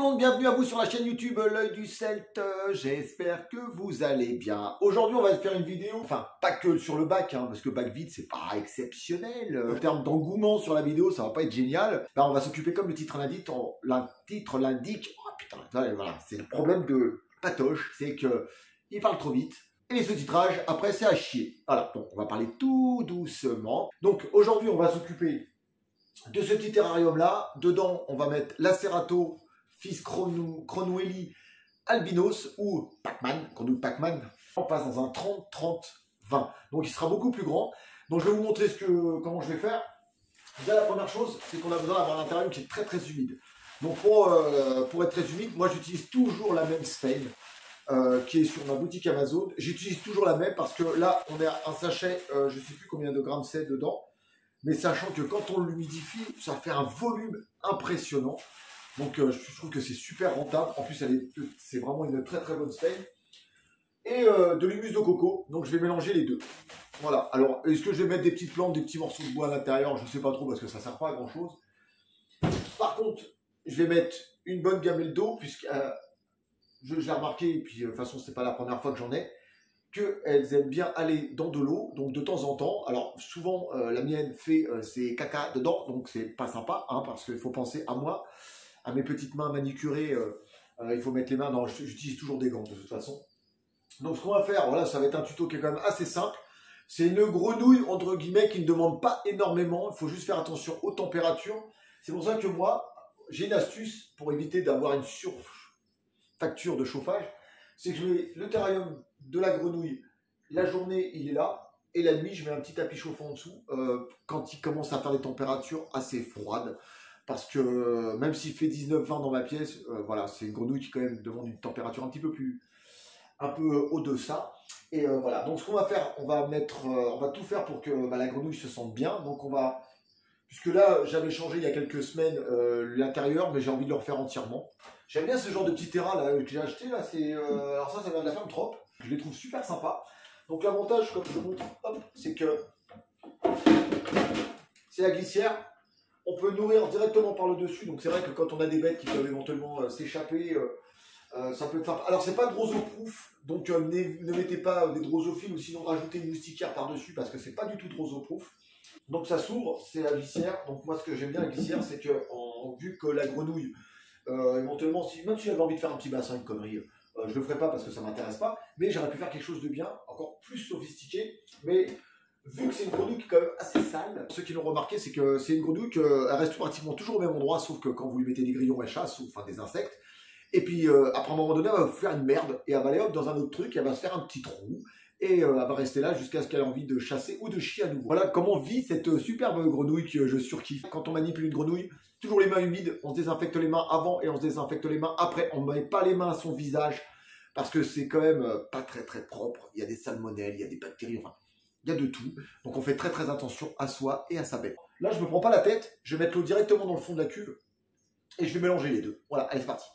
monde, bienvenue à vous sur la chaîne YouTube L'œil du Celte. J'espère que vous allez bien. Aujourd'hui on va faire une vidéo, enfin pas que sur le bac, parce que bac vide c'est pas exceptionnel. En termes d'engouement sur la vidéo ça va pas être génial. Là on va s'occuper comme le titre l'indique, oh putain, voilà, c'est le problème de Patoche, c'est que il parle trop vite. Et les sous-titrages, après c'est à chier. Voilà, donc on va parler tout doucement. Donc aujourd'hui on va s'occuper de ce petit terrarium là. Dedans on va mettre Lacerato fils Grenouille albinos ou Pac-Man, Grenouille Pac-Man. On passe dans un 30-30-20. Donc il sera beaucoup plus grand. Donc je vais vous montrer comment je vais faire. Déjà la première chose, c'est qu'on a besoin d'avoir un terrarium qui est très humide. Donc pour être très humide, moi j'utilise toujours la même Stain qui est sur ma boutique Amazon. J'utilise toujours la même parce que là on a un sachet, je ne sais plus combien de grammes c'est dedans. Mais sachant que quand on l'humidifie, ça fait un volume impressionnant. Donc je trouve que c'est super rentable. En plus, c'est vraiment une très bonne Stain. Et de l'humus de coco. Donc je vais mélanger les deux. Voilà. Alors, est-ce que je vais mettre des petites plantes, des petits morceaux de bois à l'intérieur? Je ne sais pas trop parce que ça ne sert pas à grand chose. Par contre, je vais mettre une bonne gamelle d'eau, puisque je l'ai remarqué, et puis de toute façon, c'est pas la première fois que j'en ai, qu'elles aiment bien aller dans de l'eau, donc de temps en temps. Alors souvent la mienne fait ses caca dedans, donc c'est pas sympa, parce qu'il faut penser à moi, à mes petites mains manicurées, il faut mettre les mains, non, j'utilise toujours des gants de toute façon. Donc ce qu'on va faire, voilà, ça va être un tuto qui est quand même assez simple. C'est une grenouille entre guillemets qui ne demande pas énormément, il faut juste faire attention aux températures. C'est pour ça que moi, j'ai une astuce pour éviter d'avoir une surfacture de chauffage. C'est que je mets le terrarium de la grenouille, la journée il est là, et la nuit je mets un petit tapis chauffant en dessous quand il commence à faire des températures assez froides, parce que même s'il fait 19-20 dans ma pièce, voilà, c'est une grenouille qui quand même demande une température un peu au-deçà. Et voilà, donc ce qu'on va faire, on va tout faire pour que la grenouille se sente bien. Donc puisque là j'avais changé il y a quelques semaines l'intérieur, mais j'ai envie de le refaire entièrement. J'aime bien ce genre de petit terrain là que j'ai acheté là, alors ça vient de la ferme Trop. Je les trouve super sympas. Donc l'avantage, comme je vous montre, c'est que c'est la glissière. On peut nourrir directement par le dessus. Donc c'est vrai que quand on a des bêtes qui peuvent éventuellement s'échapper, ça peut être sympa. Alors c'est pas drosoproof, donc ne mettez pas des drosophiles ou sinon rajoutez une moustiquaire par dessus parce que c'est pas du tout drosoproof. Donc ça s'ouvre, c'est la glissière. Donc moi ce que j'aime bien la glissière, c'est que vu que la grenouille éventuellement, même si j'avais envie de faire un petit bassin, une connerie, je le ferai pas parce que ça m'intéresse pas, mais j'aurais pu faire quelque chose de bien, encore plus sophistiqué. Mais vu que c'est une grenouille qui est quand même assez sale, ceux qui l'ont remarqué, c'est que c'est une grenouille qui reste pratiquement toujours au même endroit, sauf que quand vous lui mettez des grillons, elle chasse, ou enfin des insectes. Et puis après un moment donné, elle va vous faire une merde, et elle va aller hop dans un autre truc, elle va se faire un petit trou, et elle va rester là jusqu'à ce qu'elle ait envie de chasser ou de chier à nouveau. Voilà comment vit cette superbe grenouille que je surkiffe. Quand on manipule une grenouille, toujours les mains humides, on se désinfecte les mains avant et on se désinfecte les mains après. On ne met pas les mains à son visage parce que c'est quand même pas très propre. Il y a des salmonelles, il y a des bactéries, enfin, il y a de tout. Donc on fait très attention à soi et à sa bête. Là, je ne me prends pas la tête, je vais mettre l'eau directement dans le fond de la cuve et je vais mélanger les deux. Voilà, allez, c'est parti.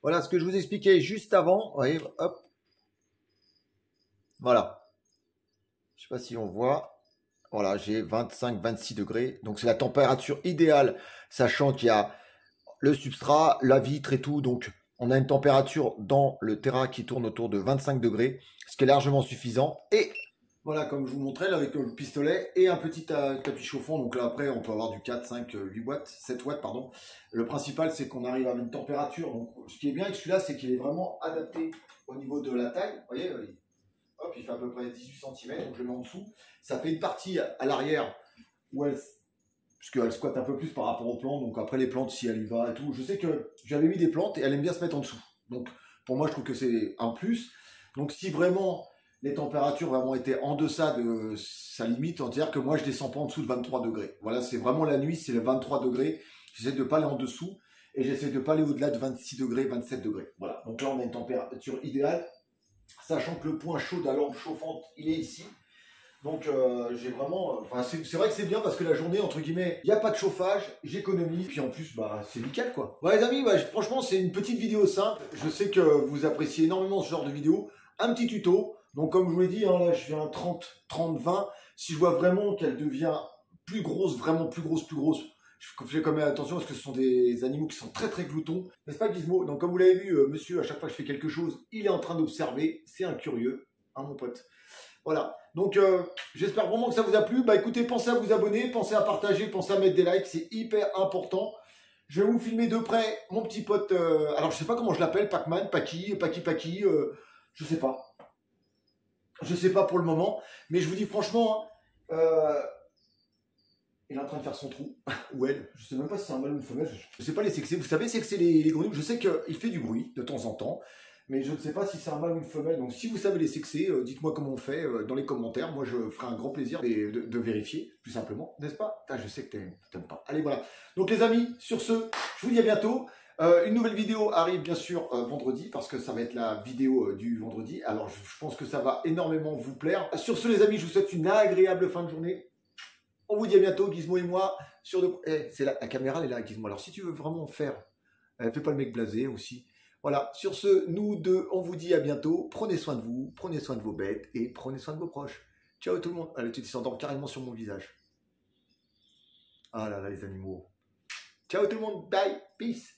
Voilà ce que je vous expliquais juste avant. Vous voyez, hop. Voilà. Je sais pas si on voit. Voilà, j'ai 25-26 degrés. Donc c'est la température idéale, sachant qu'il y a le substrat, la vitre et tout. Donc on a une température dans le terrain qui tourne autour de 25 degrés, ce qui est largement suffisant. Et voilà, comme je vous montrais, là, avec le pistolet et un petit tapis chauffant. Donc là, après, on peut avoir du 4, 5, 8 watts, 7 watts, pardon. Le principal, c'est qu'on arrive à une température. Donc, ce qui est bien avec celui-là, c'est qu'il est vraiment adapté au niveau de la taille. Vous voyez, hop, il fait à peu près 18 cm, donc je le mets en dessous. Ça fait une partie à l'arrière où puisqu'elle squatte un peu plus par rapport aux plantes. Donc après, les plantes, si elle y va et tout. Je sais que j'avais mis des plantes et elle aime bien se mettre en dessous. Donc, pour moi, je trouve que c'est un plus. Donc, si vraiment les températures vraiment étaient en deçà de sa limite, c'est-à-dire que moi je descends pas en dessous de 23 degrés. Voilà, c'est vraiment la nuit, c'est le 23 degrés. J'essaie de pas aller en dessous et j'essaie de pas aller au-delà de 26 degrés, 27 degrés. Voilà, donc là on a une température idéale, sachant que le point chaud de la lampe chauffante, il est ici. Donc j'ai vraiment, c'est vrai que c'est bien parce que la journée, entre guillemets, il n'y a pas de chauffage, j'économise, puis en plus, bah, c'est nickel quoi. Bon les amis, bah, franchement c'est une petite vidéo simple, je sais que vous appréciez énormément ce genre de vidéo, un petit tuto. Donc comme je vous l'ai dit, hein, là je viens à 30-20. Si je vois vraiment qu'elle devient plus grosse, vraiment plus grosse, je fais quand même attention parce que ce sont des animaux qui sont très très gloutons. N'est-ce pas Gizmo? Donc comme vous l'avez vu, monsieur, à chaque fois que je fais quelque chose, il est en train d'observer. C'est un curieux, hein mon pote. Voilà, donc j'espère vraiment que ça vous a plu. Bah écoutez, pensez à vous abonner, pensez à partager, pensez à mettre des likes, c'est hyper important. Je vais vous filmer de près mon petit pote, alors je sais pas comment je l'appelle, Pac-Man, Paki, je sais pas. Je sais pas pour le moment, mais je vous dis franchement, il est en train de faire son trou, ou elle, je sais même pas si c'est un mâle ou une femelle, je sais pas les sexer, vous savez c'est que c'est les grenouilles, je sais qu'il fait du bruit de temps en temps, mais je ne sais pas si c'est un mâle ou une femelle, donc si vous savez les sexer, dites-moi comment on fait dans les commentaires, moi je ferai un grand plaisir de vérifier, plus simplement, n'est-ce pas? Je sais que t'aimes pas. Allez voilà, donc les amis, sur ce, je vous dis à bientôt. Une nouvelle vidéo arrive bien sûr vendredi parce que ça va être la vidéo du vendredi. Alors je pense que ça va énormément vous plaire. Sur ce les amis, je vous souhaite une agréable fin de journée. On vous dit à bientôt, Gizmo et moi. Sur de... c'est la caméra elle est là, Gizmo. Alors si tu veux vraiment faire, fais pas le mec blasé aussi. Voilà, sur ce, nous deux, on vous dit à bientôt. Prenez soin de vous, prenez soin de vos bêtes et prenez soin de vos proches. Ciao tout le monde. Allez, tu s'endors carrément sur mon visage. Ah là là les animaux. Ciao tout le monde, bye, peace.